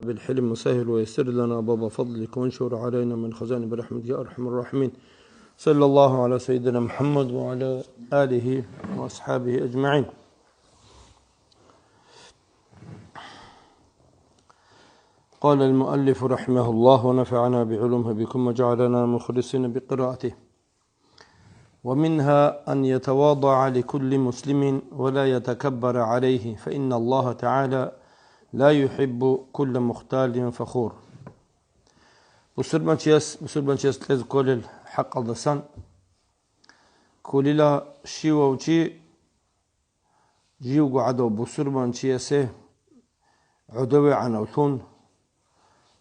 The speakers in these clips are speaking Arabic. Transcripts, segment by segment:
بالحلم مسهل ويسر لنا باب فضلك وانشر علينا من خزائن برحمتك يا أرحم الراحمين. صلى الله على سيدنا محمد وعلى آله وأصحابه أجمعين. قال المؤلف رحمه الله ونفعنا بعلومه بكم وجعلنا مخلصين بقراءته. ومنها أن يتواضع لكل مسلم ولا يتكبر عليه، فإن الله تعالى لا يحب كل مختال فخور. بسربانشيس تلز كل الحق الدسان كللا شيوا وشي جيو قعدوا بسربانشيس عدوي عن أوثون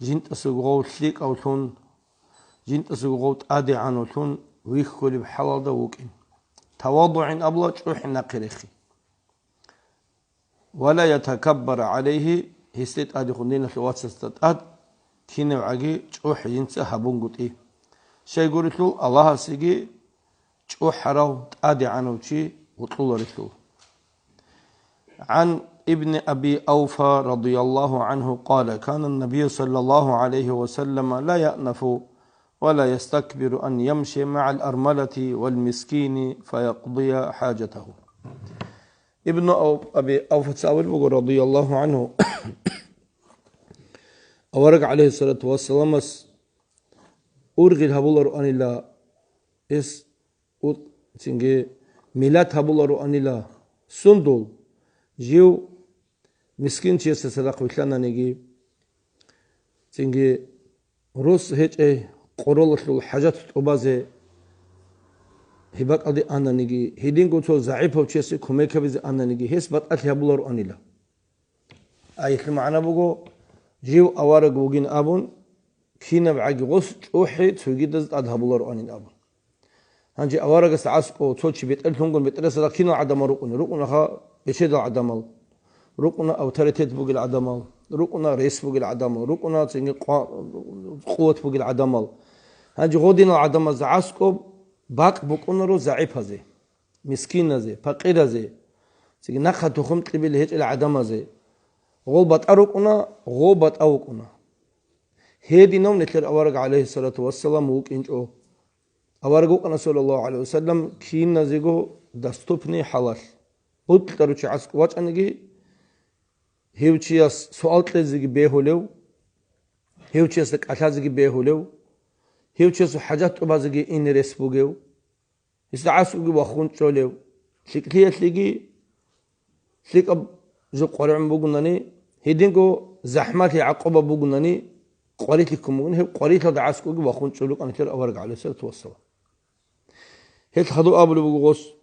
جنت أسوغو ثليك أوثون جنت أسوغو تأدي عن أوثون ويخ كل بحلال دوكين تواضع أبلا جروح نقريخي ولا يتكبر عليه هستيت أدي خندين في ستات كينو عجي جروح جنس هبونغوت إيه شيء قلت له الله سيجي جروح حراو تأدي عنه شيء وطول رسول. عن ابن أبي أوفى رضي الله عنه قال كان النبي صلى الله عليه وسلم لا يأنف ولا يستكبر أن يمشي مع الأرملة والمسكين فيقضي حاجته. ابن أبي أوفى تساول رضي الله عنه أورق عليه الصلاة والسلام أرغي الهبولر أن الله إس ميلاد هبولر أن الله سندل جيو مسكين تيس سلاق وشلنا نجي تنجي روس هيج قرولة الحاجات أبازه هباك أدي أنا نجي هيدين قلتوا زعيبه وتيس كميك بيز أنا نجي هس بات أتلي هبولر أن الله أيك معنا بقو جيو أوارق وجين أبون كينا بعج غص أوحي تسويد أد هبولر أن الأبون هنجي أوارق سعاسكو توشي بيت ألتونقون بيت ألسلا كينا عدم رقنا خا بشيد عدمال رقنا أو ترتيت بوق العدمال رقنا ريس بوق العدمال رقنا تنجي قوة بوق العدمال هنجي غودين العدمال زعاسكو باق بوقنا رو زعيب هذي مسكين هذي فقير هذي تنجي نخا تخم قبل هيج العدمال هذي غوبت أرقنا غوبت أوقنا هذي نوم نتلر أوارق عليه الصلاة والسلام وكينجو أوارقنا صلى الله عليه وسلم كين نزيجو دستوبني حلال قلت لروچ عسك واچ انگي هيوچياس سوال تزيگي بهولو هيوچياس قاتازيگي بهولو هيوچياس حاجات بازيگي ان ريسبوگو استعاسوگي واخون چولو شكليتليگي شيك جو قرعم بوگناني هيدينگو زحمات عقبه بوگناني قريتكم هي قريت دعاسكوگي واخون چولو قنتر اورق عليه الصلاه والسلام هيت خدو ابلو بوگوس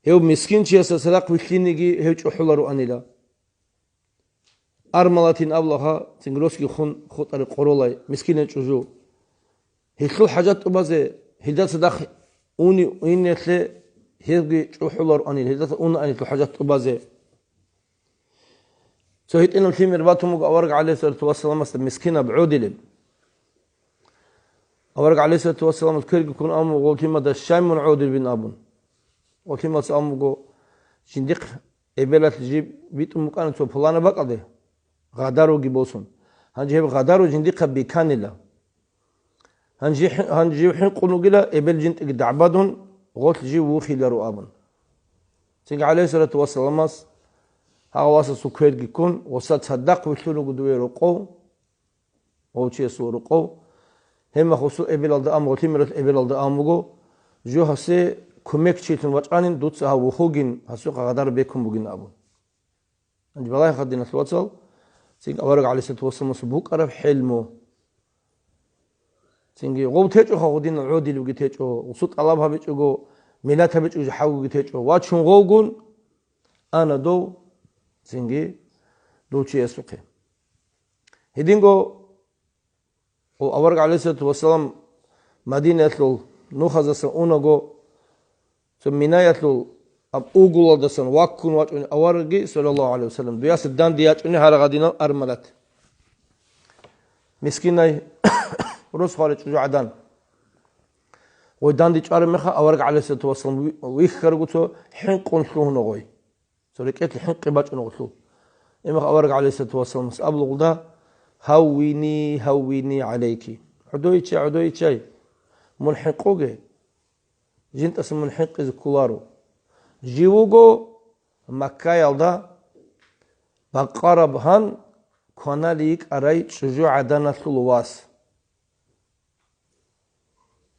هو مسكين تيسا سلاق وشلينيجي هيج أحولارو أنيلا أرملاتين أبلغها تنجروسكي خطر قرولاي مسكين تجوجو هيخل حاجات أبازه هيدا صدق أوني وينتله هيجي أحولارو أنيلا هيدا أون أنيلا حاجات أبازه سويت إنهم في مرباتهم أورق عليه الصلاة والسلام مسكينة بعودلهم أورق عليه الصلاة والسلام الكرج يكون أم وقولتي ما ده الشاي من عودل بن أبون وكي ما سأمغو شندق إبلا تجيب بيت مكان سو فلانة بقى غادارو جيبوسون هنجي غادارو جندق بكان الله هنجي حين قلنا قلا إبل جند دعبادون غوت جي وخي لرو أبن سنج عليه الصلاة والسلام ها واسا سكوير يكون وسات صدق وشلو قدوي رقو أو شيء سو رقو هم خصو إبل الدام غوتي مرت إبل الدامغو جو هسه كمك شيء واتقانين دوتس هاو خوجين هسوق غدار بيكم بوجين أبون. عند بالله خدنا الوصل سين أورق على ست وصل مسبوق عرف حلمه. سينجي غو تيجو خودين العودي لو جتيجو وصوت الله بهبيجو ميلات بهبيجو حاو جتيجو واتشون غوجون أنا دو سينجي دو شيء يسوقه. هدينغو وأورق على ست وصل مدينة لو نخذ سأونغو سمينايتلو أب أوغول دسن واكون واتوني أورجي صلى الله عليه وسلم دياس الدان دياتوني هالغادينا أرملت مسكيناي روس خارج جوعدان ودان دي چار مخا أورج عليه الصلاة والسلام ويخرجوا حين قنصلوه نغوي سوريكت الحين قباج نغسلو إما أورج عليه الصلاة والسلام أبلغ ده هوني عليك عدويتشاي منحقوجي جنت اسم منحق إذ كولارو جيوغو مكة يلدا بقرب هن كنا ليك أراي شجوع عدنا ثلواس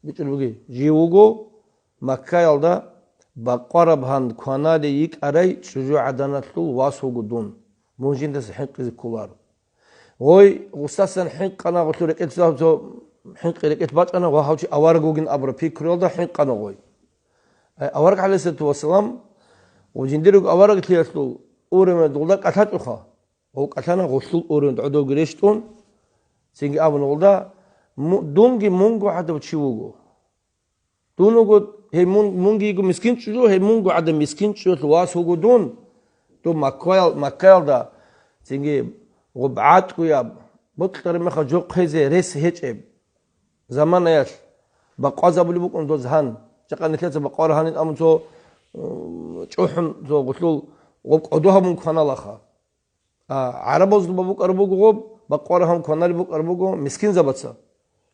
بيجي جيوغو مكة يلدا بقرب هن كنا ليك أراي شجوع عدنا ثلواس هو قدون مو جنت اسم حق إذ كولارو وي وستاسن حق أنا قلت لك إتزاو حق لك إتبات أنا وهاوشي أوارجوجن أبر بيكرول ده حق أنا غوي أوارج عليه الصلاة والسلام وجنديرو أوارج تياسلو أورم دولدك أتاتوخا هو كتانا غسل أورم دعو جريشتون سينج أبو نولدا دونجي مونغو عدا بتشيوغو دونوغو هي مونغي يجو مسكين شو هي مونغو عدا مسكين شو تواس هو دون تو مكايل دا سينج وبعات كويا بطلر مخا جوق هزي ريس هيجب زمان ياش بقازا بلي بكون دوز هان جاكا نتلاتة بقار هانين أمن تو جوحن تو قتلو وقعدوها من كوانا لخا عربوز بابوك أربوكو غوب بقار هم كوانا لبوك أربوكو مسكين زبطسا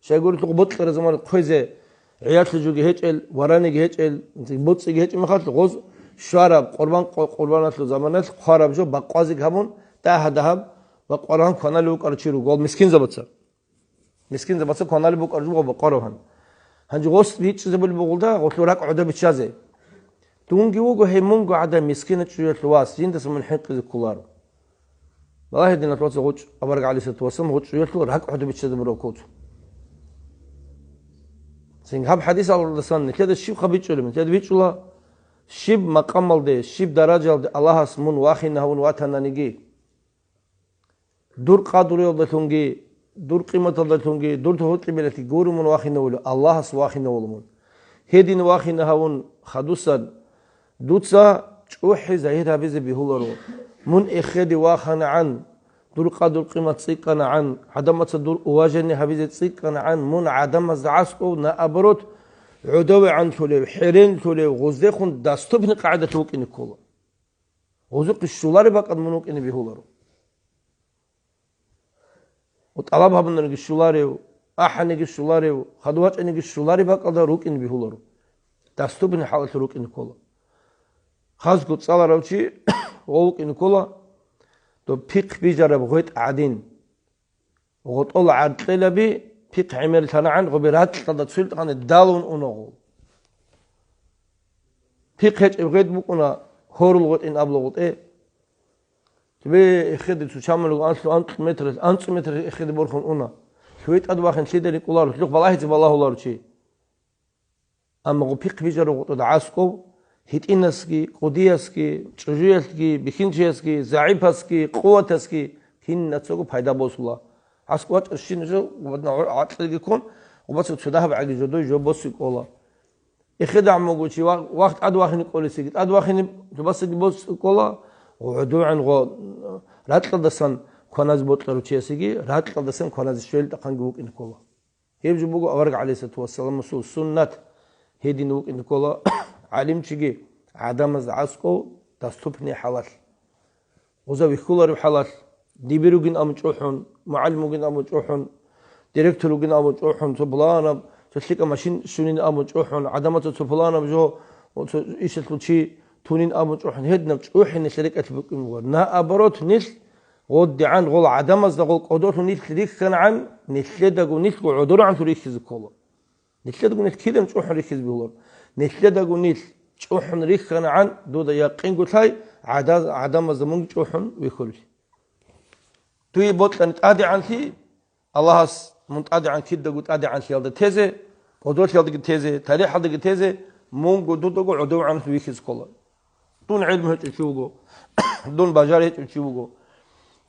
شاي يقول لك بطلر زمان خويزي عيات لجوغي هيجل ورانيجي هيجل بطسيجي هيجل مخاط لغوز شوارب قربانات لزمانات خارب جو بقازيك همون دهب بقارهان کانال بوک ارچیرو گل مسکین زبطه کانال بوک ارچیرو بقارهان هنج غوست هیچ چیزی بول بقولده غوتلورک عده بچازه تونگی وگو همونگو عده مسکین چیزی لواس جین دست من حق ذکولار والله دينا توصل غوش أبرق عليه ستوصل غوش يطلع رهق عده بتشد مروكوت سين هب حديث على اللسان كده الشيب خبيت شو لمن كده بيت شو لا شيب مقام ده شيب درجة ده الله اسمون واخينا هون واتنا نجي دور قادر يلا تونجي دور قيمة الله تونجي دور تهوت قبلتي جور من واخينا ولا الله اس واخينا ولمون هدين واخينا هون خدوسا دوتسا شوحي زهيرها بيز بيهولرو من إخدي واخنا عن دور قادر قيمة سيقنا عن عدم تصدر واجني هبيز سيقنا عن من عدم زعسقو نأبروت عدوي عن ثلي حرين ثلي غزدخون دستبن قاعدة توك إن كولا غزق الشولاري بقى منوك إن بيهولرو وطلبها من الشولاري أحني الشولاري خدوات إن الشولاري بقى ده روك إن بيهولرو دستبن حاول روك إن كولا خاص قد صار روشي روك إن كولا تو بيق بيجرب غويت عادين وغطول عدل بي بيق عمل تنعن غبيرات تضد سلط عن الدالون أنغو بيق هج غويت بقنا هور الغوت إن أبلغ غوت إيه تبي إخد تشامل أنت متر إخد بورخون أنا شويت أدواخن سيدري كولار تلوك بالله تبى الله الله رشي أما غو بيق بيجرب غوت دعاسكو هيتينسكي قدياسكي چجويسكي بخينچيسكي زعيباسكي قوتاسكي هين نتسوكو فايدا بوسولا اسكوات شينجو ودنا عطلي يكون وبس تشدها بعد جدو جو بوس يقولا يخدع موجوشي وقت ادواخني قولسي ادواخني بس بوس يقولا وعدو عن غو راتل دسن كوناز بوتلرو تشيسيغي راتل دسن كوناز شويل تقنغوك ان كولا يبجو بوغو اورغ عليه الصلاه والسلام مسو سنت هيدي نوك ان كولا علم چيگي عدم از عسقو دستوبني حلال وزاوي كولر حلال ديبيروغين ام چوحون معلموغين ام چوحون ديريكتوروغين ام چوحون تبلانا تسليك ماشين شونين ام چوحون عدمت تبلانا جو ايشتلو چي تونين ام چوحون هدنا چوحين شركه بكم نا ابروت نيل غد عن غل عدم از غل قدوت نيل تريك كان عن نيلدغو نيل عذر عن تريك زكولا نيلدغو نيل كيدم چوحون ريكز بيولر نتلدغو نيل چوحن ريخنا عن دودا يقين قلتاي عدم زمون چوحن ويخل توي بوتن تادي عنتي الله منتادي عن كيدغو تادي عن يلد تيزه قدوت يلد تيزه تاريخ يلد تيزه مونغو دودغو عدو عن ويخز كولا دون علم هچوغو دون بجار هچوغو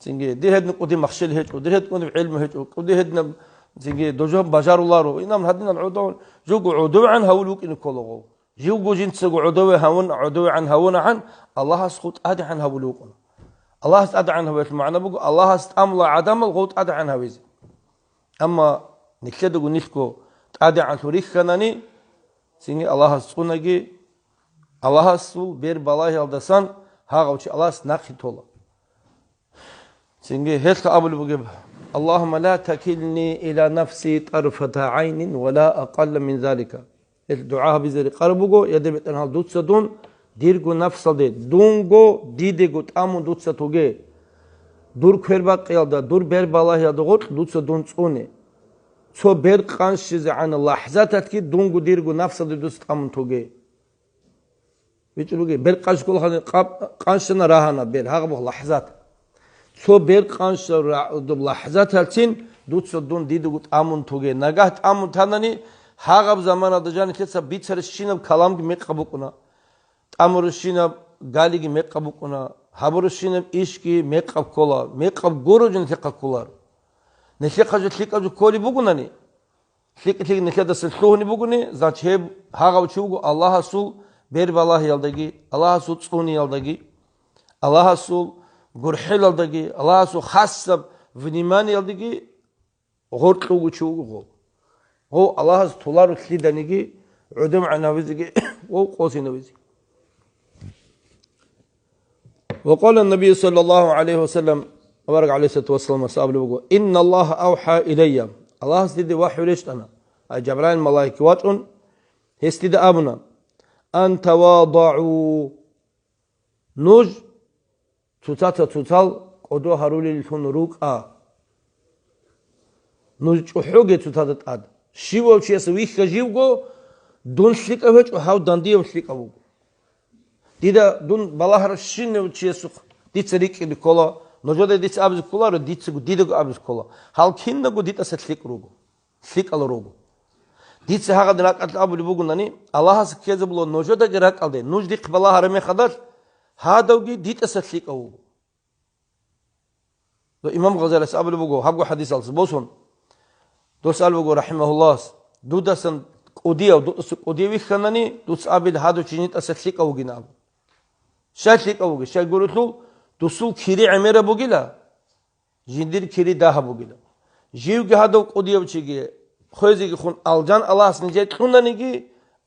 سينجي دي هدن قدي مخشل هچو دي هدن علم هچو قدي هدن سينجي دوجو بجار الله انام هدن العدو جوجو عدو عن هولوك إن كلغو جوجو جنسو عدو هون عدو عن هون عن الله سقط أدي عن هولوك الله است أدي عن هويت المعنى بقول الله است أملا عدم الغوت أدي عن هويز أما نكتدو نيسكو أدي عن تاريخ كناني سيني الله سقوناجي الله سول بير بالله يالدسان ها غوتي الله سناخي تولا سيني هيك أبو بقول اللهم لا تكلني إلى نفسي طرفة عين ولا أقل من ذلك. الدعاء بزر قربوغو يدبت أنها دوتسا دون ديرغو نفسا دي دونغو ديدغو تامو دوتسا توغي دور كيربا قيالدا دور بير بالله يدغو دوتسا دون تسوني سو بير قانشيز عن لحظات كي دونغو ديرغو نفسا دي دوتسا تامو توغي بيچلوغي بير قانش كل قانشنا راهنا بير هاغبو لحظات سو بير قانش لحظات هالتين دوتسا دون ديدغو تامو توغي نگاه تامو تاناني هاغب زمانه دجاني تسا بيتسر شينب كلامغي ميقبوكنا تامر شينب غاليغي ميقبوكنا حبر شينب ишки ميقب кола ميقب горожен текакулар нешекажу тикажу коли бугунани тик нешеда сылхуни бугуни зачеб хагав чугу Аллах сул бербалах ялдаги Аллах сул цуни ялдаги Аллах сул гурхил ялдаги Аллах сул хассаб внимание ялдаги гортлугу чугу هو الله تولار تليدانيجي عدم عناويزي هو قوسينويزي. وقال النبي صلى الله عليه وسلم وبارك عليه الصلاة والسلام وسلم إن الله أوحى إلي الله استدي وحي ليش أنا جبرائيل ملائكة واتون استدي أبنا أن تواضعوا نوج توتال قدو هرولي لتون روك نوج حوجي توتات أد شيوه چیس ویخ جیوگو دون شلیکاوچ و هاو داندیو شلیکاوگو دیدا دون بالاهر شینه چیسو دیتسریک دی کولا نوجوده دیتس ابز کولا رو دیتسگو دیدگو ابز کولا حال کیننگو دیتا سلیک روگو سلیک ال روگو دیتس هاگا دراک ات ابو بوگونانی الله اس کیزه بلو نوجوده گراک الده نوج دی بالاهر می خدر هادوگی دیتا سلیکاوگو دو امام غزالی ابو بوگو هاگو حدیث الس بوسون دوسال بگو رحمه الله دودسن قدیو دوس قدیوی خنانی دوس آبید هادو چینیت اسلیک اوگی نام شلیک اوگی شای گروتلو دوسول کیری عمره بگیلا جندیر کیری داه بگیلا جیوگی هادو قدیو چیگی خوزیگی خون الجان الله سنجت خونانیگی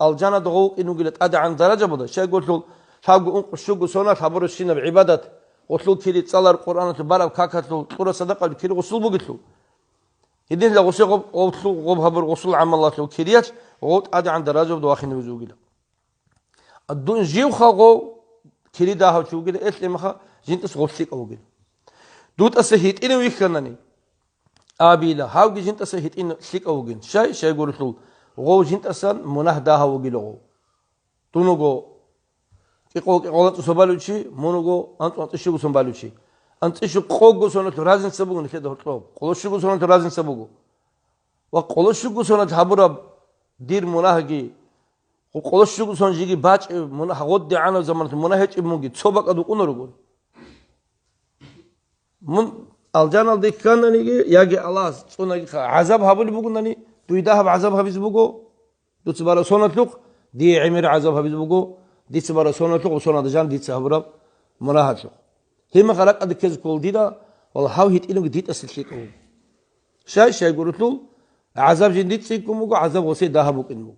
الجان دغو اینو گیلت ادعان درجه بوده شای گروتلو شاگو اون قشوگو سونات حبرشینه بعبادت قتلو کیری تصالر قرآن تبارك كاكتلو قرآن صدقه کیری غسل بگیتلو يدين لا غسل غب هبر غسل عمل الله كريات غوت ادي عند راجب دواخين وزوجيلا الدون جيو خاغو كري دا هاو شوغيلا اسلمخا جنتس غسل اوغيلا دوت اسهيت انو يخنني ابيلا هاو جنتس هيت ان سيك اوغين شاي غورتو غو جنتسن منه دا هاوغيلا غو تونوغو كيقو قولت سوبالوچي مونوغو انطشيغو سومبالوچي أنتشو قوغو سونت رازن سبوغو نكيد هرطوب قلوشوغو سونت رازن سبوغو وقلوشوغو سونت هبورا دير مناهجي وقلوشوغو سونجيجي باج مناه غد عنا زمانت مناهج ابموغي تصوبك أدو قنرغو من الجان الدي كاننيجي ياجي الله سوناجي عذاب هبولي بوغو ناني دويداها بعذاب هبيز بوغو دو تبارا سونت لوق دي عمير عذاب هبيز بوغو دي تبارا سونت لوق وسونا دجان دي تهبورا مناهج لوق هما خلق أدك كذا كل ديدا والله هاو هيت إنه جديد أصل شيء كوم شاي قلت له عذاب جديد سيكون مو عذاب وسيد ده بوك إنه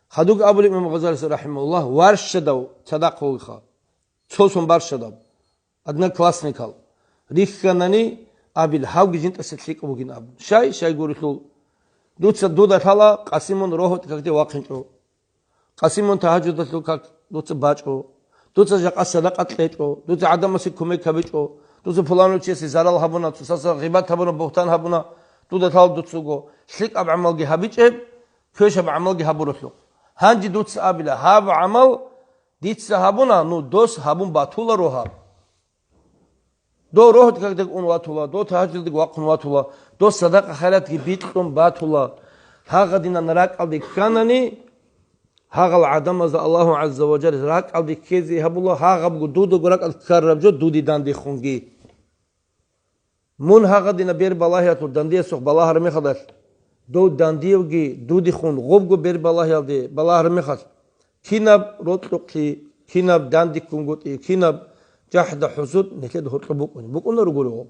خدوك أبو الإمام الغزالي رحمه الله ورش داو صدق هو صوصهم برش داو أدنى كلاسنيكال ريخ كناني أبي الهاو جديد أصل شيء كوم جين أبو شاي قلت له دوت سدودا ثلا قاسمون روحه تكتي واقعينه قاسمون تهجد تلو دوت باجو دوت جاك الصدقة تلتو دوت عدم مسك كمي كبيتو دوت فلانو تشيسي زرال هبونا تساسا غيبات هبونا بوختان هبونا دوت ثال دوت سوغو شليك أب عمل جي هبيتشب كوش أب عمل جي هبورتلو هانجي دوت سابلا هاب عمل ديت سهبونا نو دوس هبون باتولا روها دو روح تكدك أون واتولا دو تهجد دك واقن واتولا دو صدقة خيرات جي بيتكم باتولا هاغا دينا نراك أبدي كانني هاغل عدم از الله عز وجل راك او دي كيزي هبولله هاغب دودو غراك الكرب جو دودي داندي خونغي من هاغ دينا بير بالله تو داندي سوق بالله رمي خدر دو دانديوغي دودي خون غوبغو بير بالله يالدي بالله رمي خد كيناب روتلوكي كيناب داندي كونغوتي كيناب جحد حسود نكيد هرطبوك بوكون رغولو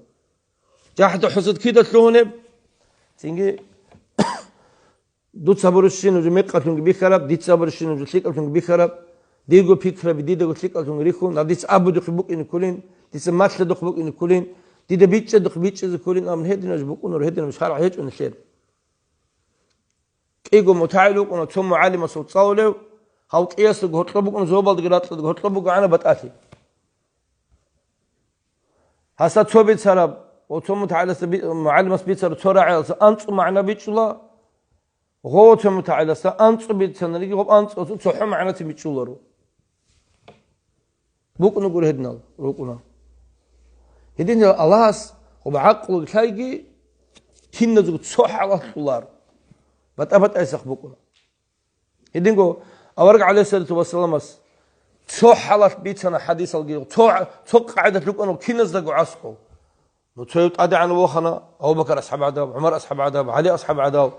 جحد حسود كيدا تلونه تينغي دوت صبرشين وجو ميقاتون بيخرب ديت صبرشين وجو شيقاتون بيخرب ديغو فكره بديدو شيقاتون ريخو ناديس ابو دخبوك ان كولين ديس ماتل دخبوك ان كولين ديدا بيتش كولين أمن هدينا جبكون هدينا مش خارع هيج ونشير كيجو متعلو كنا ثم معلم صوت صاولو هاو قياس غطلبو كنا زوبال دغرات غطلبو انا بتاتي هسا تصوبيت سرب وثم متعلم معلم سبيت سر تورا انص معنا بيچلا هو ثم متعلم انص بيت سنري غب انص صح معنا تميچلرو بوكن نقول هدنا روكنا هدين الله وبعقل تلاقي كنا زوج صح على الله بتأبت أيسخ بكرة هدينكو أورق عليه الصلاة والسلام صح على بيتنا حديث الجيل صح قاعدة لك أنه كنا زلقوا عسقو نتويت أدي عن وخنا أبو بكر أصحاب عذاب عمر أصحاب عذاب علي أصحاب عذاب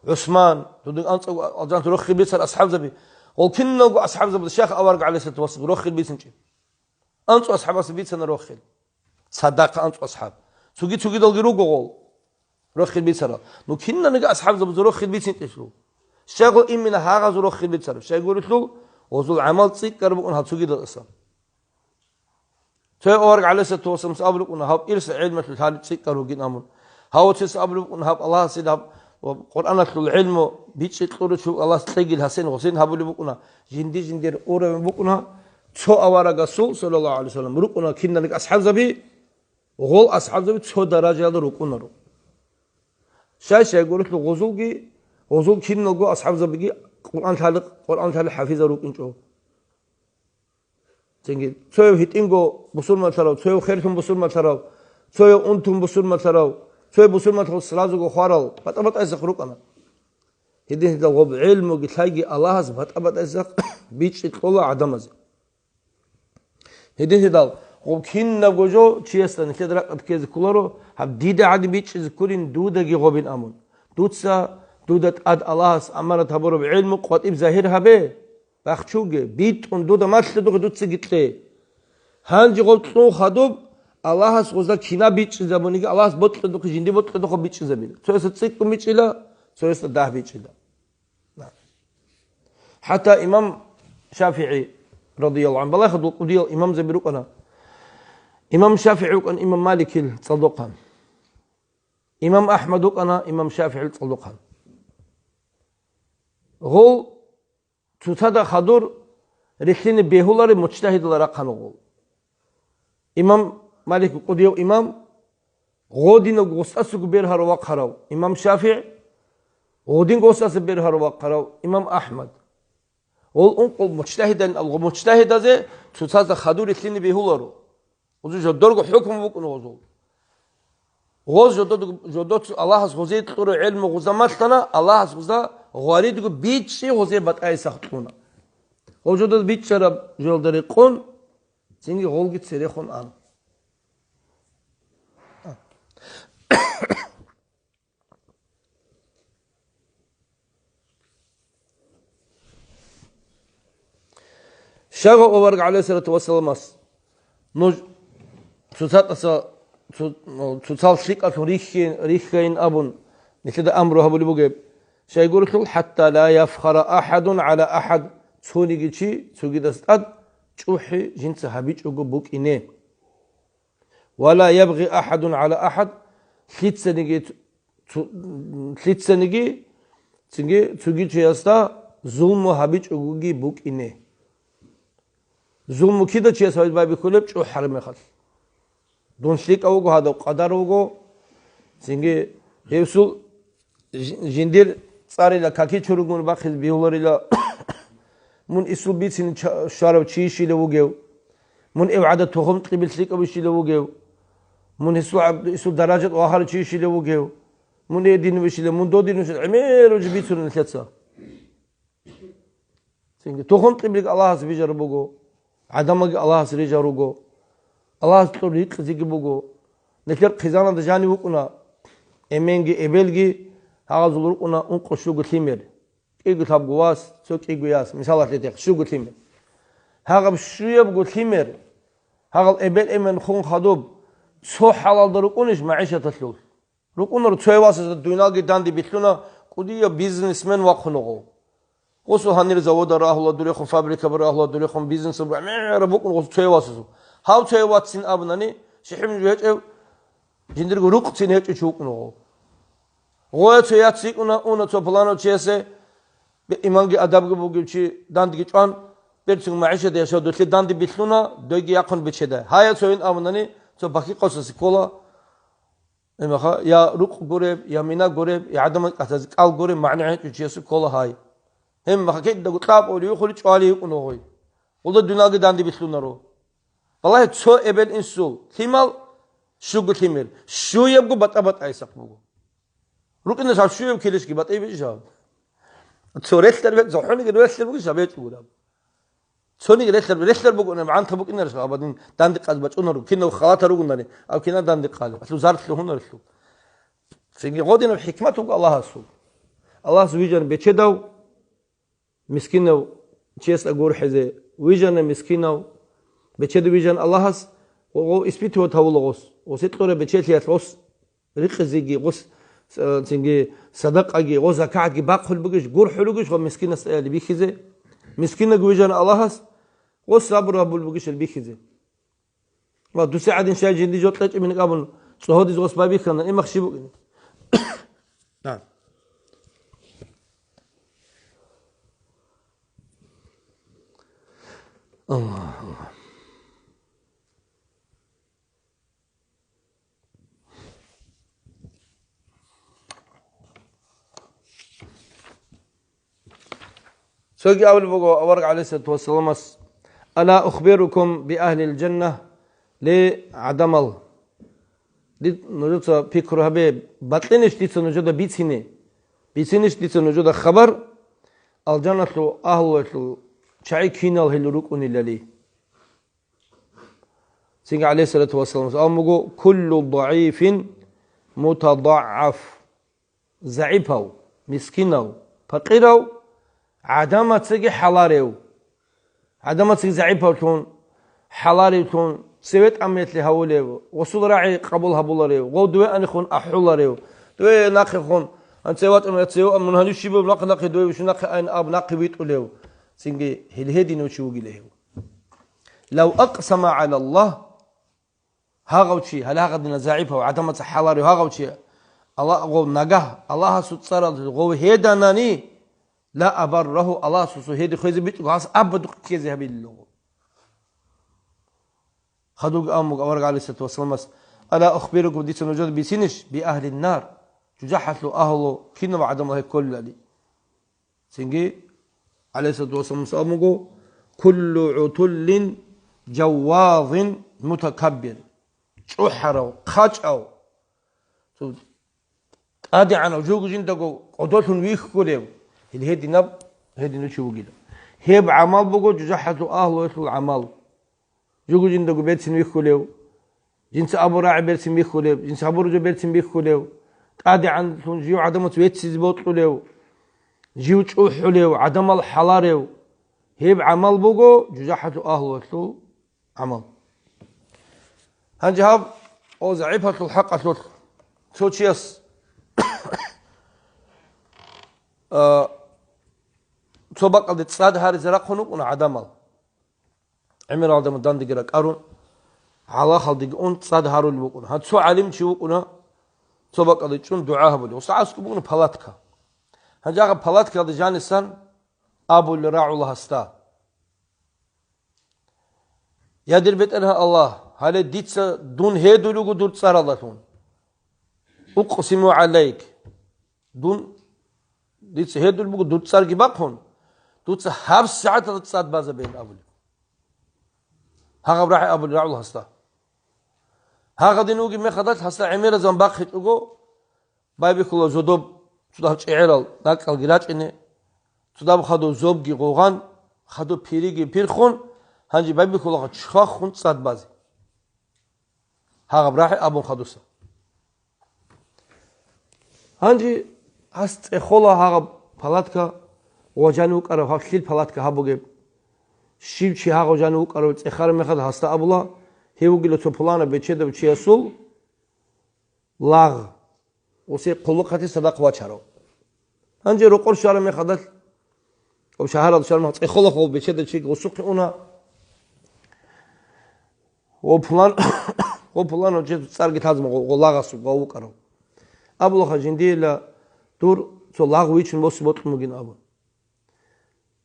عثمان تدين أنت أجان تروح بيت أصحاب زبي وكنا أصحاب زبي الشيخ أورق عليه الصلاة والسلام روح البيت نجي أنت أصحاب بيت سنة روح صدق أنت أصحاب سوقي دلقي روقول روح البيت سرا نو كنا نجا أصحاب زبون روح البيت نتشلو شغل إمنا هاغز روح البيت سرا شغل يقولوا وزول عمل تصير كربون هتسوقي دلقسم تي أورق على ست وسم سأبلغ ونهاب إرس علم الحال تصير كروجين أمر هاو تسأبلغ ونهاب الله سيداب وقرآن العلم بيتش تقول شو الله تلاقي الحسن وحسين هابلغ ونا جندير أورا بقنا شو أورق الرسول صلى الله عليه وسلم ركنا كنا نجا أصحاب زبي وغول أصحاب زبي شو درجة هذا ركنا رو شاي يقولوا له غزول كين نلقو أصحاب زبيجي قرآن تعالى حافظة روك إنشوا تيجي سوي هتينغو بسول ما تراو سوي خيركم بسول ما تراو سوي أنتم بسول ما تراو سوي بسول ما تراو سلازو خارل بتأبت أزق روك أنا هدين هذا غب علم وقتلاقي الله هز بتأبت أزق بيتش تطلع عدم أزق هدين هذا غب كين نجوجو تشيستان كده كذا كلارو هب ديدا عادي بيتش ذكورين دودا جي غبين أمون دودسا دودت أد الله أمانة هبورو بعلم قوات إبزاهير هبه بخشوجه بيت أن دودا ما تلدو دودس جتله هنجي قلت له خدوب الله سوزا كنا بيتش زبونيك الله بطل دوك جندي بطل دوك بيتش زبين سوى ستسيكم بيتش لا سوى ستده بيتش لا حتى إمام شافعي رضي الله عنه بالله خدوا قديل إمام زبيروك أنا إمام شافعي وكان إمام مالك الصدوقان إمام أحمد وكان إمام شافعي الصدوقان هو تتصدق خدور رحلين بيهولار مجتهد لرقان هو إمام مالك قديو إمام غودين غوساس بيرهر وقراو إمام شافعي غودين غوساس بيرهر وقراو إمام أحمد هو أنقل مجتهدا المجتهد هذا تتصدق خدور رحلين بيهولارو وزو جدرغ حكم بكون وزو غوز جدد الله غوزي تطور علم غزماتنا الله غوزا غاريد بيتشي غوزي بتاعي سختونا وجدد بيتشرب جلدري قون سيني غولجت سريخون آن شغل أورق عليه الصلاة والسلام نوج توصل شيء ريخين أبون نكذا أمره هبولي بوجب شيء يقول له حتى لا يفخر أحد على أحد سوني جيشي سوجي دستاد شوحي جنس هبيج وجبوك إنه ولا يبغي أحد على أحد خيت سنجي سوجي شياستا ظلم هبيج وجوجي بوك إنه ظلم كده شياس هاي باي بيقولب شو حرمه خل دون شريك أوجو هذا قدر أوجو سنجي يوصل جندير صار إلى كاكي شروقون باخذ بيولر إلى من إسلو بيتين شارب شيء لوجو من إبعادة تهم قبل شريك أو شيء لوجو من إسلو درجة آخر شيء لوجو من يدين بشيء من دو دين بشيء عمير وجبيتون الثلاثة سنجي تهم قبل الله سبيجر بوجو عدمك الله سريجر بوجو الله تطريق زيك بوجو نكر خزانة دجاني بوكنا إمينجي إبلجي هذا زلوركنا أنقش شو قتيمر إيجو تاب جواس سوك إيجو ياس مثال تيجي شو قتيمر هذا بشوية بقتيمر هذا إبل إمن خون خدوب سو حلال دروكونش معيشة تطلول روكونا رتوي واسة الدنيا جدان دي بيتلونا كودية بيزنسمن وقنوغو قصو هنير زود راه الله دوريخون فابريكا براه الله دوريخون بيزنس براه ربوكن قصو توي واسة هاو توي واتسين أبناني شحيم جوهج جندرگو رق سینه چوک نو غوت یات سیکونا اون تو پلانو چیسه به ایمانگی ادب گو چی داندگی چون برسون معیشه دیشو دوستی داندی بیتلونا دوگی یکون بچده های سوین آمدنی تو باقی قصص کولا امخا یا رق گورب یا مینا گورب یا عدم قصص کال گورب معنی چیسه کولا های هم مخا که دو کتاب اولیو خلی چالی اونو هوی ولی دنیاگی داندی بیتلونا رو والله تو ابد انسول تیمال شو تیمل شو یبگو بات ایساق بگو رکن نشاب شو یب کلیش کی بات ای بیشاب تو رسل بگ زحونی که رسل بگو شابیت بگولم سونی رسل بگو نه عن تبوك إن رسل أبدين داندق قلب بتشون رو كنا وخلاط رو قلنا أو كنا داندق قلب أصله زارت له هون رسل سيجي قادنا بحكمته الله رسول الله سويجان بتشداو مسكينه چیز اگر حزه ویژن مسکینه بچه ویژن الله هست و اسپیت و تاول غوس و سیطره بچه لیت غوس رقزیگی غوس سنگی صدقه غوس زکاتی باقل بگش گر حلوگش و مسکینه سال بیخیزه مسکینه ویژن الله هست غوس صبر و بول بگش بیخیزه و دو ساعت این شاید جندی جوت تج من قبل صهودی غوس بابی خنن این مخشی بگی نعم الله سوقي أول بقى أورق عليه الصلاة والسلام أنا أخبركم بأهل الجنة لعدم الله دي نجود فكرها به بطلنش دي نجود بيتينش دي نجود خبر الجنة أهل شعي كينال هلوك ونلالي سيدنا عليه الصلاة والسلام أمغو كل ضعيف متضعف زعيبه مسكينه فقيره عدم تسجي حلاريو عدم تسجي زعيبه تون حلاريو تون سويت أميت لهوليو وصول راعي قبولها بولاريو ودوي أنخون أحولاريو دوي ناقخون أنت سوات أنو يتسيو من هنو شيبو ناقي دوي وشو ناقي أين أب ناقي بيت أوليو سينجي هلهدي نوشوجي له لو أقسم على الله هاغوشي هل هاغدنا زعيبه وعدم حلاري هاغوشي الله غو نجاه الله ستصار غو هيداناني لا أبره الله سوسو هيدي خويز بيت غاس أبدو كيزي هبي الله خدوق أمك أورق عليه الصلاة والسلام ألا أخبركم ديت نوجد بيسينش بأهل النار تجحث له أهله كنا بعدم الله كل دي سينجي عليه الصلاة والسلام سأمغو كل عتل جواظ متكبر شحرو خاجو قادي عن وجوج جندقو قدوتن ويخ كوليو الهدي نب هدي نشوف كده هيب عمل بقو جحدوا أهله يسوع عمل جوج جندقو بيتسن ويخ كوليو جنس أبو راعي بيتسن ويخ كوليو جنس أبو رجو بيتسن ويخ كوليو قادي عن جيو عدم تويتسي بوت كوليو جيو حليو عدم الحلاريو هيب عمل بقو جحدوا أهله يسوع عمل هنجاب أو زعيبة الحق أسوت سوتشيس صباق قد تصاد هاري زرق خنوق ونا عدمال عمر عدم دان دقرق أرون على خلدق أون تصاد هارو اللي بقونا هاد سو علم شو بقونا صباق قد يتشون دعاها بلي وصعاسكو بقونا بلاتكا هنجاق بلاتكا دي جانسان أبو اللي راعو الله استا يادر بيت أنها الله هالي ديتسا دون هيدو لغو دور تصار الله تون أقسم عليك دون ديتس هيدو لغو دور تصار كي باقون دوتس هاب ساعة تصاد بازا بين أبو هاغا براحي أبو راعو الله استا هاغا دينوغي مخدات هستا عميرا زنباق خيطوغو بايبي كلا زودوب تدهو چعيرال ناقل گراج إني تدهو خدو زوبگي غوغان خدو پيريگي پيرخون هنجي بايبي كلا چخا خون تصاد بازي هاغا براحي أبو خدوسا هنجي هست خولا هاغا پلاتكا وجانو قرا هاخيل پلاتكا هابوگه شيبچي هاغا جانو قرا اخر مخد هستا ابولا هيوگيلو تو پلانا بچيدو چيسول لاغ وسي قلقتي صدق واچارو هنجي رقور شار مخدل او شهر شار مخ خولا خو بچيدو چي وسوق اونا و پلان Плано че царги тазма лагасу гаукаро. Аблаха жиндила дур со лагвичин мосибот мугин абу.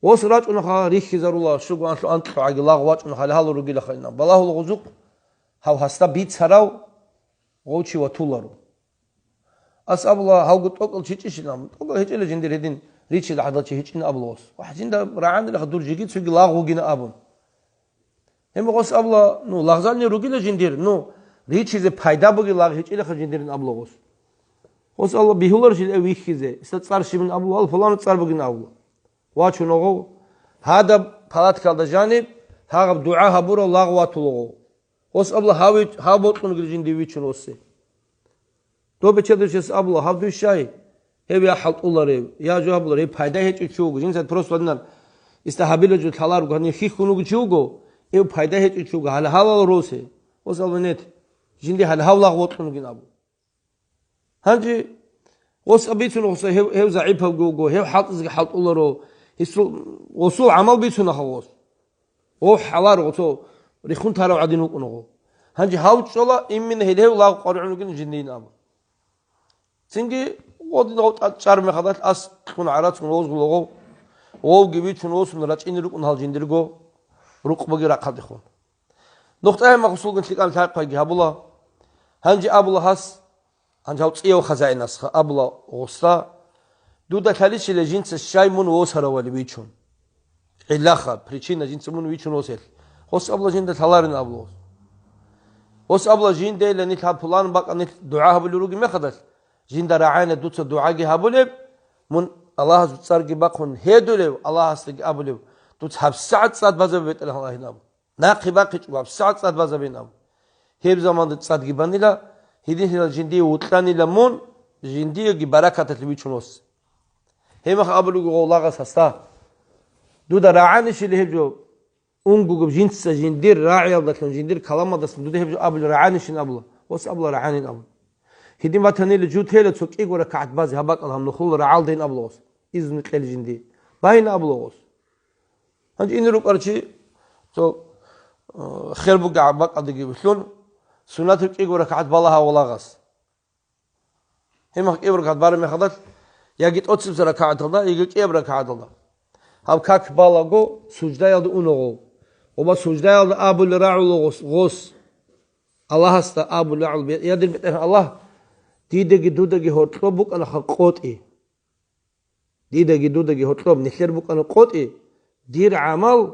Ос рачуна ха рихи зарула шуган антаги лагвачуна халхалу ругила хайна. Балахул гузук хав хаста бит сарав гочи ватулару. Ас абла хавгут окл чичишинам. Окл хечеле жиндир хедин ричи лахдачи хечин аблос. Ва жинда раан ла дур жигит суги лагугина абу. Хем гос абла ну лагзални ругила жиндир ну ричизе пайда буги лаг хечеле хажиндирин аблогос. Ос алла бихулар жил вихизе. Иста цар шимин абу ал флан цар бугин абу. Вачуногу هذا فلات كالدا جانب هاغب دعاء هبور الله واتلوغو اوس ابلا هابوتون گرجين ديويچون اوسي تو بچدرچس ابلا هابدو شاي هيا حلط اولار يا جوابلار فايدا هيچ چوغو جين سات پروس ودنال استهابيل جو تالار گني خيخونو چوغو اي فايدا هيچ چوغو حال حال روسي اوس ابلا نت جيندي حال حال واتون گين ابو هانجي اوس ابيتون اوس هيو زعيب گوگو هيو حلط اولارو وصول عمل بيتنا خلاص او حلار وصو ريخون تارو عدين وقنو هنجي هاو تشولا امين هيدو لا قرعنو كن جندين ام سينجي ودي نوت اتشار مخدات اس كون عرات كون اوز لوغو او gibi çunosun raçiniruk un halcindirgo rukbagi raqadixun نقطه مقصود تلقى تاقي هبلا هنجي ابلا has هنجي هاو تيو خزائنس ابلا غصا Дуда таличиле жинце шаймун осаравали вичун. Илаха причина жинце мун вичун осел. Хос абла жинде таларын аблос. Хос абла жинде лени та план бак ани дуа хабулуруги мехадас. Жинда раана дуца дуаги хабулеб мун Аллах царги бакун хедулев Аллах астги абулев. Дуц хаб саат саат базабет Аллах хинаб. Нақи бақи чуб саат саат базабинаб. Хеб заманда цадги банила хидин жинди утланила мун жинди ги баракатат вичун ос. هما خابلو غولاغا ساستا دودا راعنش اللي هبجو اونغو جنس جندير راعي الله جندير كلام داس دودا هبجو ابل راعنش ابل وس ابل راعنين ابل هدي وطني لجو تيل توقي غورا كعت باز هبق الهم نخول رعالدين ابلوس اذن تل جندي باين ابلوس هنج ان رو قرچي تو خير بقع بق ادغي بشلون سنات توقي غورا كعت بالها ولاغاس هما قبر كعت بار مخدت يجيت أتصل ركعة الله يجيت إيه ركعة الله هم كاك بالغو سجدة يالد أونغو وما سجدة يالد أبو الرعل غوس الله هستا أبو الرعل يدر بيته الله ديدگي دودگي هوتلو بوك أنا خقوت إيه ديدگي دودگي هوتلو نخير بوك أنا قوت إيه دير عمل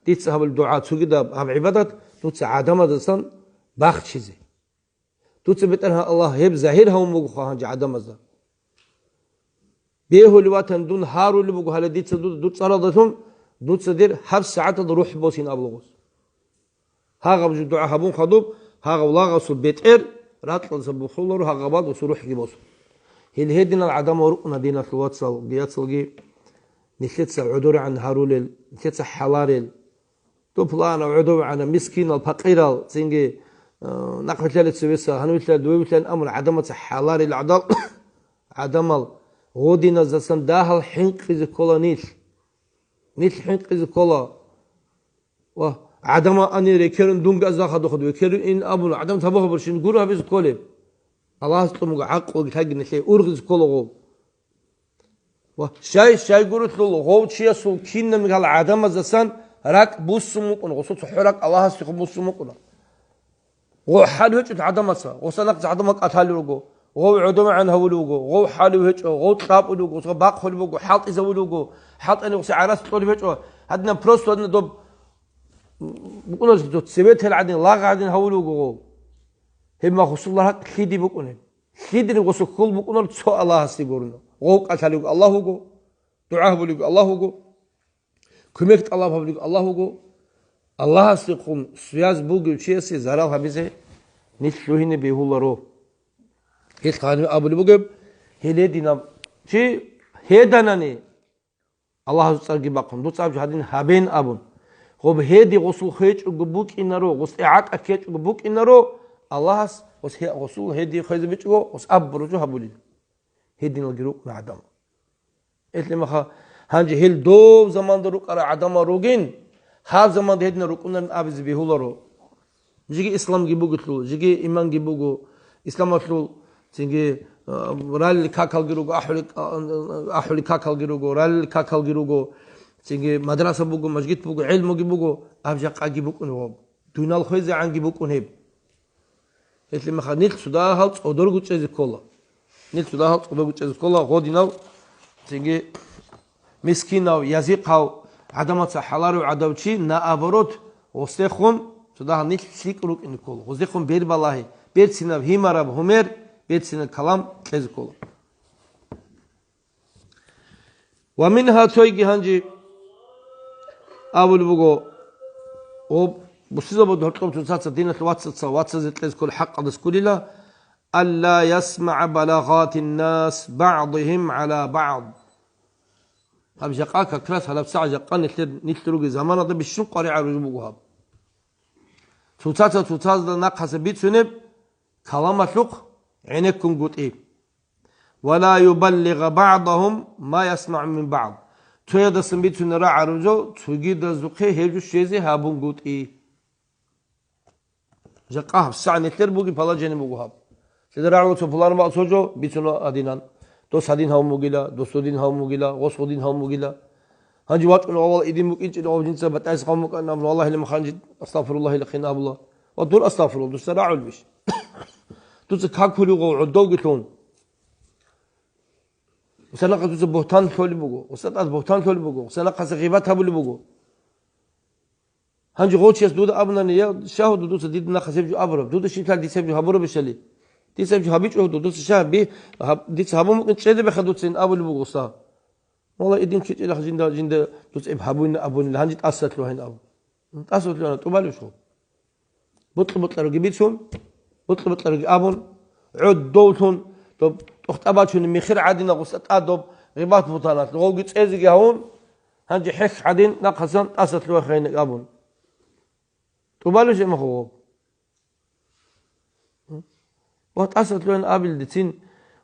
ديت سحب الدعاء سجدة هم عبادات دوت عدم دسان باخ چیزی دوت بيته الله هب ظاهر هم مغخ هنج عدم دسان بيهول واتن دون هارو اللي بقول هلا ديت دوت صارضتهم دوت صدير حب ساعات الروح بوسين أبلغوس هاغب الدعاء هبون خضوب هاغب لاغا صوب بيتئر راتل سبخولر هاغب بعض وسروح جبوس هل هدينا العدم ورقنا دينا في الواتسال بياتسلجي نثلث عدور عن هارول نثلث حلارل تو بلانا عدور عن مسكين الفقير سينجي نقل ثلاث سويسا هنوثلا دويثلا أمر عدمة حلارل العدل عدمل غودينا زسن داخل حنق في كولا نيل حنق في كولا و عدم أني ركيرن دونج أزاخ دخل وكيرن إن أبو عدم تبغى برشين جورها بيز كولب الله استمع عق وجهنا شيء أرغز كولا غو و شاي جورت له غو شيء سو كين من قال عدم زسن راك بوسمك ونقصد حرك الله استقبل بوسمك ونا وحال وجه عدم سا وصلك عدمك أتهلوجو غو عدم عن هولوجو غو حالو هج غو تراب ولوجو غو باق هولوجو حاط يزولوجو حاط أنا وسعرات طول هج هدنا بروس ودنا دوب بقولنا دوت سبت العدين لاغ عدين هولوجو هم خصوص الله خيدي بقولنا خيدي نقص كل بقولنا تسوء الله سيقولنا غو قتلوج الله هوجو دعاء بقولوج الله هوجو كميت الله بقولوج الله هوجو الله سيقوم سياز بوجو شيء سي زرال هبزه نتلوهين بيهولارو هيك قانون أبو البوجب هي دينا شيء هيدانني الله سبحانه بقول دوت سبب هادين هابين أبون هو بهدي غسل خيج وجبوك إنرو غسل إعاق أكيد وجبوك إنرو الله وس هي غسل هدي خيز بيجو وس أب رجو هبولي هدين الجروق نعدم إثل ما خا هنجي هيل زمان دروق على عدم روجين هاب زمان هدين روقنا أبز بيهولارو جيجي إسلام جيبوغتلو جيجي إيمان جيبوغو إسلام أتلو تيجي رال كاكال جيروغو أحولي كاكال جيروغو رال كاكال جيروغو تيجي مدرسة بوغو مسجد بوغو علم جيبوغو أبجا قاجيبوغو نواب دونال خويزة عن جيبوغو نهب إتلي مخا نيل سودا هالت أودورغو تشيزي كولا نيل سودا هالت أودورغو تشيزي كولا غوديناو تيجي مسكيناو يزيقاو عدمات حلارو عدوشي نأبروت وستخون سودا نيل سيكروك إن كولا وستخون بير بالله بير سيناب هيماراب همير بير سيناب كلام تشيزي كولا ومنها تويجي هنجي أول بوغو بسيطة بدو هرقم تنساتsa دينة واتسا زيتلز كل حق عدس كللا ألا يسمع بلاغات الناس بعضهم على بعض هب جقاك كراس هلب ساعة جقان نتلروغي زمانا ده بشن قريعة رجبوغو هب تنساتsa ناقحس بيت سنب كلامة لق عينك كن قوت إيه ولا يبلغ بعضهم ما يسمع من بعض تويدا سنبيت سنرا عرجو توجد زقه هجو شيزي هابون قوت إيه جقاه ساعة نتلر بوغي فلا جاني بوغو هاب سيدر عرو تفلان ما سوجو بيتونو أدينان دوس هدين هاو موغيلا دوس ودين هاو موغيلا غوس ودين هاو موغيلا هنجي واتون أول إدين موك إنش إنو جنسا بتايس قومك أنا من والله لما خانجد أستغفر الله لقينا الله ودور أستغفر الله دوس راعو البش دوس كاكولي غو عدو قتلون وسنقص دوس بوهتان ثولي بوغو وسنقص بوهتان ثولي بوغو وسنقص غيبات هابولي بوغو هنجي غوتشيس دودا أبناني يا شاهد دوس ديدنا خسيبجو أبرب دودا شيتال دي سيبجو هبورو بشلي دي سيبجو هبيجو دوس شاه بي دي هبو ممكن تشيد بخدوت سين أبو اللي بوغوسا والله إدين كيت إلى جندا دوس إب هبوين أبون هنجي تأسست له هين أبو تأسست له أنا تبالو شو بطل رجع بيتهم بطل رجع أبون عد دوتون طب أخت أباتشون مخير عادين غوسات أدب غيبات بطانات لو قلت إزجي هون هنجي حك عادين نقصان تأسست له خين أبون تبالو شيء مخوب وتأسست له قابل دتين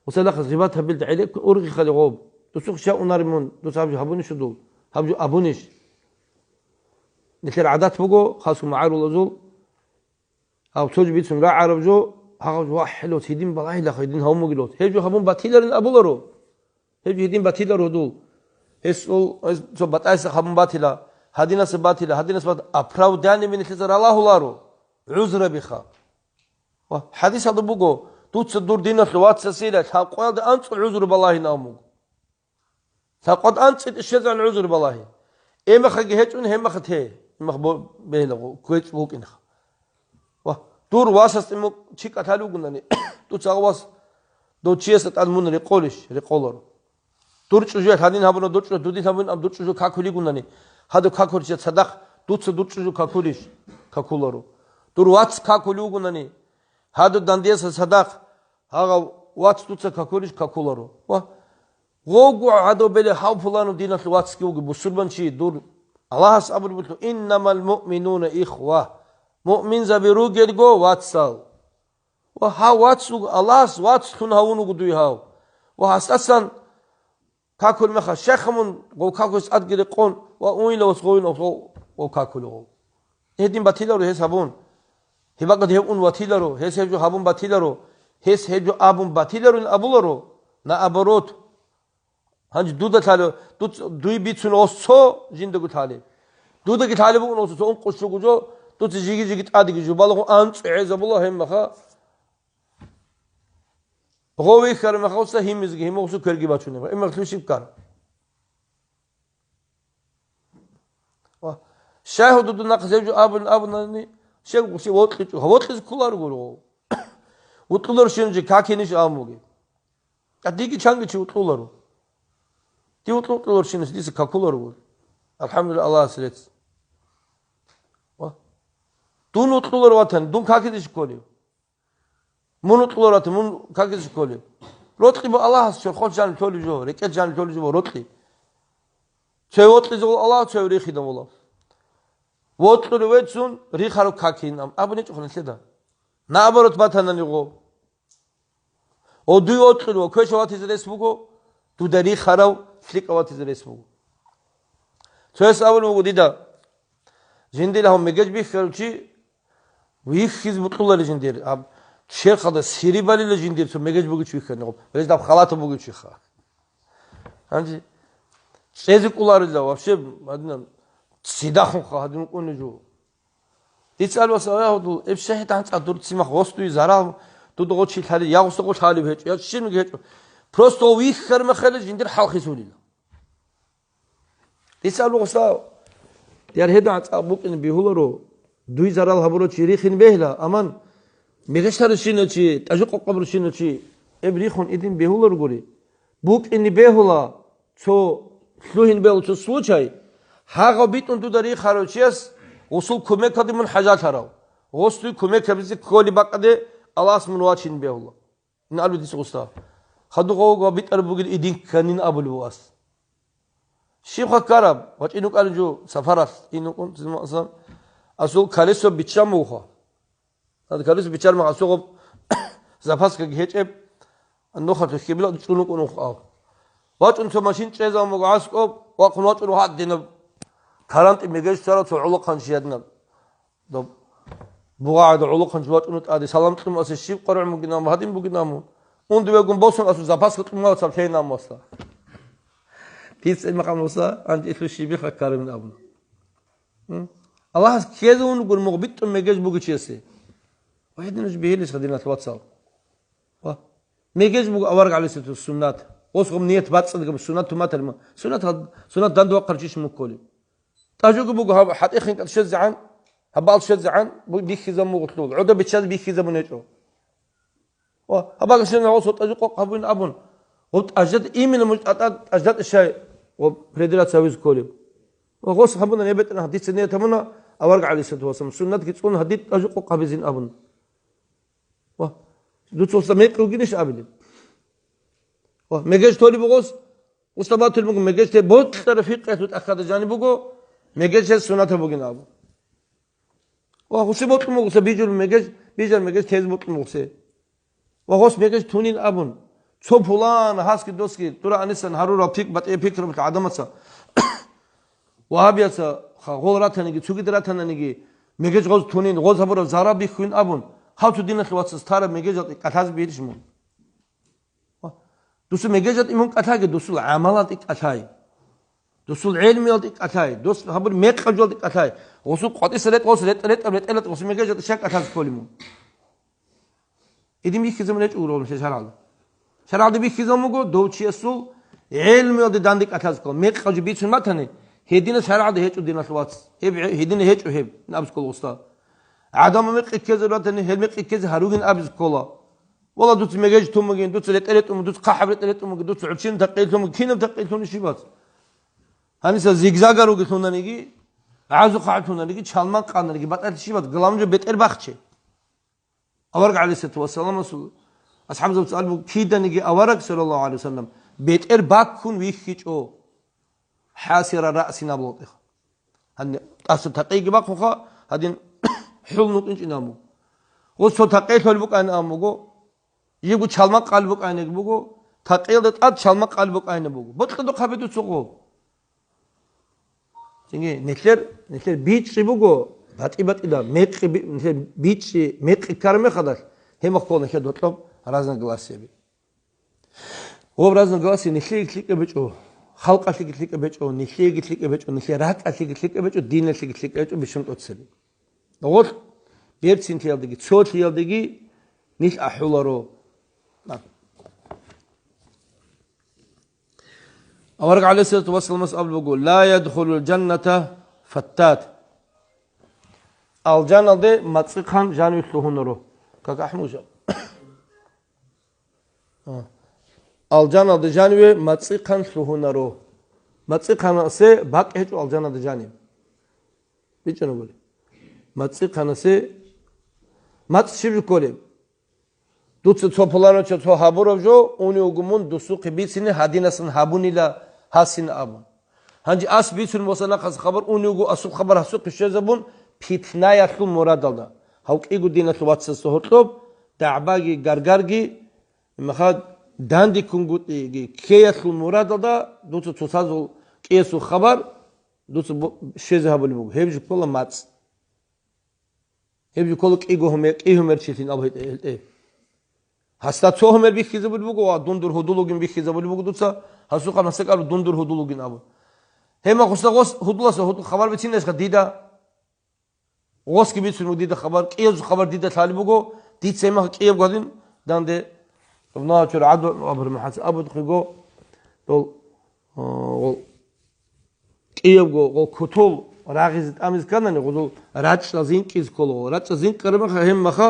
وسلخ غيبات هبلت عليك أرغي خلي غوب تسوق شاء نارمون تسابج هبونش دول هبجو أبونش مثل العادات بقو خاصو معارو لزول أو توج بيتسون لا عربجو هاجو حلو تيدين بالله لا خيدين هم مقلوت هيجو هبون باتيلر أبولرو هيجو هيدين باتيلر دول هسول سو بتأس هبون باتيلا هدينا سباتيلا هدينا سبات أبراو داني من التزر الله لارو عذر بخا وحديث هذا بقو توت الدور دينا ثوات سسيلة تقعد أنت عذر بالله نامو تقعد أنت الشذ عن عذر بالله إما خجي هجون هم خته إما خبو بينه كويت بوك إنخ دور واسس إمو شيك أتالو قلناني توت سواس دو تشيس تالمون ريقولر دور تشوجات هادين هابونو دور تشوج دودي هابون أم دور تشوج كاكولي قلناني هادو كاكولش صدق دوت دور تشوج كاكوليش كاكولارو دور واتس كاكوليو قلناني هادو دانديس صدق هاغا واتس دوت كاكوليش كاكولارو غوغو هادو بلي هاو فلانو دينا واتس كيوغ بسربان شي دور الله صبر بتو إنما المؤمنون إخوة مؤمن زبيرو جرجو واتسال وها واتسو الله واتس كن هاونو قدوي هاو وهاساسا كاكل مخا شيخمون غو كاكوس أدقري قون وأوين لو سغوين أو كاكلو هدين باتيلارو هس هابون هبقى هبون باتيلارو هس هجو هابون باتيلارو هس هجو أبون باتيلارو أبولارو نا أبروت هنج دودا تالو دوي بيتسون أوسو جندو تالي دودا كي تالي بقول أوسو أون قشرو جو تو جيجي تادي جو بالغو أنت عز بالله هم مخا غوي خير مخا وسا هيمزغي هم وسو كرغي باتشونه إما تلوشيب كار شاهد دو ناقص جو أبن شيء وسي وطلج كولار غورو وطلور شنجي كاكينيش آموغي أديكي چانگي چي وطلورو دي وطلور شنجي ديس كاكولار غور الحمد لله الله سليت دون وطلور واتن دون كاكيديش كوليو من وطلور واتن من كاكيديش كوليو روتلي بو الله سشور خوش جاني تولي جو ركت جاني تولي جو روتلي چه وطلي جو الله چه ريخي دم الله وطلور ويتسون ريخارو كاكينام أبو نيچو خلن سيدا نابروت باتنن يغو او دوی وطلو كوش واتيز ريس بوغو دو داري خراو فليك واتيز ريس بوغو سويس أول بوغو ديدا جندي لهم مجاج بيخلوشي ويخيز بطولة لجندير أب شيخ هذا سيريبالي لجندير ثم مجد بقول شو يخنا نقول بس ده خلاته بقول شو خا هنجي شيزك الله رجلا وابشي هذنا سيداخم خا هذنا نقول نجو تسأل وسأله هذول إبشة تانت أدور تسمع غوستوي زرال تودو غوتشي حالي يا غوستو غوت حالي بهج يا شيء مجد просто ويخر مخلج جندير حلقي سوليلا تسأل وسأله ديار هدا أبوك إن بيهولرو دوي زرال هبرو تشريخين بهلا أمان ميغشتر شينوشي تاجوق قبر شينوشي ابريخون إدين بيهولر غوري بوك إن بيهولا تو سلوهين بيهول تو سلوچاي هاغا بيتون تو داري خاروچياس وصول كوميك هدي من حاجات هراو غوستوي كوميك بيزي كولي باقدي الاس من واتشين بيهولا نالو ديس غوستا خدو غو بيتر بوغين إدين كانين أبلواس شيخ كارب وات إنو قالجو سفراس إنو كنت أصلا أسوق كاليسو بيتشاموخا هذا كاليسو بيتشام أسوق زفاس كجهتب النخل تكبيلا تشونو كنو خاو وات أنتو ماشين تجزا مقعسكو وقنوات إنو هاد دينا كارانت ميجاش ترى تعلق خنشيادنا دب بوعد علق خنشوات إنو تادي سلام تكلم أسي شيب قرع مجنام هادين مجنامو أون دوغون بوسون أسو زفاس كتلم ما تسالتين ناموسا تيس المقام وصا عند إثو شيبي خكار من أبنا الله كيزون يقول مغبط ميجاش بوجيسي واحد نج بيهلس خدينا الواتساب ميجاش بوج أورق على ست السنات وصغم نية بات صدق بالسنات وما تلما سنات داندو قرشيش مكولي تاجوك بوج حتى إخن كتشز عن هبال شز عن بيخزم مغطلول عدا بتشز بيخزم نجو هبال شز عوصو تاجوك قبون أبون وأجد إيميل مج أجد الشيء وبريدرات سويز كولي وغوص خبنا نبتنا حديث سنية تمنا أورق على ست وسم سنات كتقول حديث أجوك قبزين أبون دوت وصل ميك روجينش أبدا ميجاش تولي بقول وصلت المج ميجاش تبوت ترفيق تتأخذ جانبه ميجاش السنة تبغين أبو وخصي بوت المغسى بيجر ميجاش تيز بوت المغسى وخص ميجاش تونين أبون شو فلان هاسك دوسكي ترى أنسان هارورا بيك بات بيك ربط عدمتسا وهابياسا غولراتنا نيجي تسوقي دراتنا نيجي ميجاش غوز تونين غوز هبورا زارا بيخوين أبون how to dinner what's start ميجاجات قطاز بيرشمون دوسو ميجاجات إمون قطاعي دوسو عملات قطاعي دوسو علميات قطاعي دوس هبل ميك خجول قطاعي وسو قطي سلت قبلت وسو ميجاجات شاك قطاز كوليمون إدي ميخزم نيج أورول مش شرع دي بيخزم مغو دوتشي أسول علميات داندي قطاز كول ميك خجول بيتشون ما تاني هدينا شرع ده هيج ودينا واتس هدينا هيج وهب نابس كول وستا عدم مقيكز راتني هل مقيكز هاروجين أبز كولا والله دوت مجاج تومجين دوت لتقلت دوت قحبت لتقلت دوت عشرين تقلتهم كينم تقلتهم شيبات هنيسا زيغزاغ روجتهم نيجي عازو قاعدهم نيجي شالمان قان نيجي بات شيبات قلامجو بيتر باخشي أورق عليه الصلاة والسلام أصحاب زوج سألوا كيدا نيجي أورق صلى الله عليه وسلم بيتر باكون ويخيج أو حاسر رأسنا بلطخ هن أصل تقيق باكوخا هدين حول نقطة إنامو وصو تقيل هالبوك أنا أموجو يجو شالمك قلبك أنا بوجو تقيل تات شالمك قلبك أنا بوجو بطلوا خبيتو سوقو تيجي نكلر بيتش بوجو بات إذا ميك بيتش ميك كارمي خدار هم أقول نكلر دوتلوب رازن غلاسي بي هو رازن غلاسي نكلر كليك بيتشو خلق أشلي كليك بيتشو نكلر كليك بيتشو نكلر رات أشلي كليك بيتشو دين أشلي كليك بيتشو بيشون تتصل نقول بيرتين تيالدقي تصور تيالدقي نيش أحولارو أورق عليه الصلاة والسلام مسألة بقول لا يدخل الجنة فتات الجنة دي متصيقان جانو يخلوهن رو كاك أحموشا الجنة دي جانو متصيقان يخلوهن رو متصيقان سي باق هجو الجنة دي جانو بيجانو بولي متصيقان سي متصيب كولي دوتس توبلانو تو هابوروجو اوني اوغمون دوسو قبيسين هادينسن هابونيلا حسين أبون هنجي أس بيسون وصلنا خاص خبر أونيجو أسوق خبر هسوق كشجزبون بيتنا يطلب مراد الله هوك إيجو دينا ثوات سهرتلوب تعباجي غرغرجي مخاد داندي كونغوت إيجي كي يطلب مراد الله دوت تصازو كيسو خبر دوت شيء هبل بوج هيبج كل ماتس hebji koluk igohomer çetin abhit hasta çohomer bir khize bulbugo dundur hudulugin bir khize bulbugo tutsa hasuqa nasaqalu dundur hudulugin abu hema khustagos hudulasa hudul khabar bitines dida غوس کی بیچ میں دیدہ خبر کیز خبر دیدہ طالبو کو دید سے ما کیب گدین دان دے ابنا چور عبد ابر محس ابد خگو تو کیب گو کتول راغز امیز کنن گو راچ لازین کیز کولو راچ لازین کرما هم مخا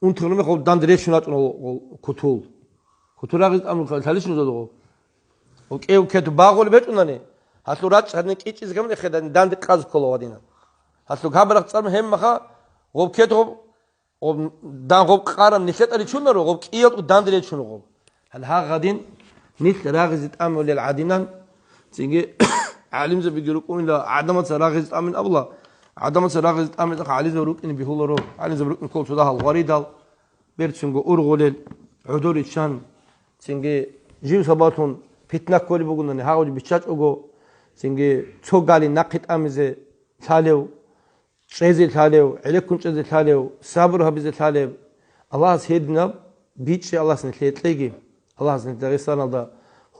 اون ترمه خو دان درش شنات کتول کتول راغز امر خالش نزد گو او کیب کت باغول بیت اوننه حتو راچ هرن کی چیز گمن خدان دان د قاز کولو ودینا حتو خبر اختار هم مخا غوب کت غوب دان غوب قارم نشت علي شنو غوب كيوت ودان دري شنو غوب هل ها غادين نيت راغزت امل للعادنان تيجي عالم زي بيقولوا لا عدمت راغزت امن الله عدمت راغزت امن علي زبروك ان بيهولرو علي زبروك كل صدا الغريدال بيرتشنغو اورغولل عدور الشان تيجي جيم صباتون فتنه كولي بوغنن هاوج بيچاچ اوغو تيجي څوغالي نقيت امزه ثالو شيزي ثالو عليكم شيزي ثالو صبر هبزي ثالو الله سيدنا بيتش الله سنتليغي الله سنتليغي دا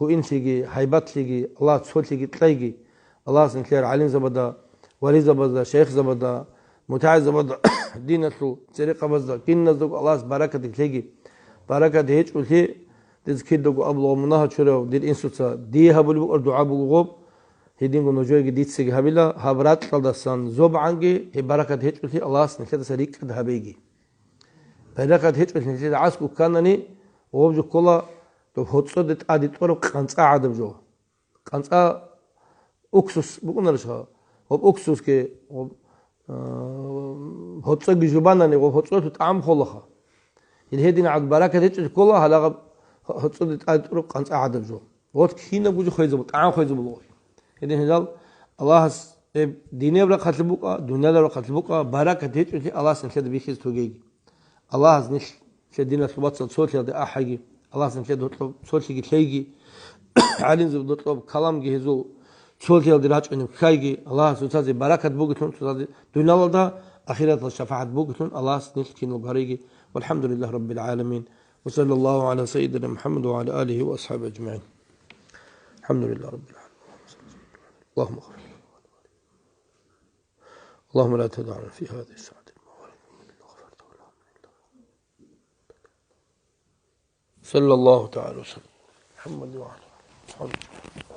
هو انتيغي هيبتليغي الله تصولتيغي تلاغي الله سنتلير علين زبدا ولي زبدا شيخ زبدا متعز زبدا دينتو طريقه بزدا كينزو الله بركه تلاغي بركه هيچ ولي دزكيدو ابلو منها چرو دير انسوتا دي هبل دعاء بوغوب هيدينغو نوجوغي ديتسيغي هابيلا هابرات قلدسان زوبعنغي هي بركه هيچ ولي الله سنتلير سريك دهبيغي بركه هيچ ولي عسكو كانني وبجو كولا تو هوتسودت اديتورو قنصا عدبجو قنصا اوكسوس بقولناش هوب اوكسوس كي هوتسوغي جوباناني هوتسوت طعم خولخا الهدين عد بركه هيچ كولا هلا هوتسودت اديتورو قنصا عدبجو وات كينا بوجو خيزو طعم خيزو بلو هدين هدال الله ديني برا قتلبوكا دنيا برا قتلبوكا بركه هيچ الله سنتلير بيخيز توغي الله نش شدينا صوت صوت يا احقي الله سنتلير دوتلو صوتيغي تلاغي علين زو دوتلو كلام جهزو صوت يا دراچ ان خايغي الله سوتازي بركه بوغتون سوتازي دنيا اخرت الشفاعه بوغتون الله سنتكينو غاريغي والحمد لله رب العالمين وصلى الله على سيدنا محمد وعلى اله واصحابه اجمعين الحمد لله رب العالمين اللهم اغفر اللهم لا تدعنا في هذه الساعه صلى الله تعالى وسلم محمد وعلى اله وصحبه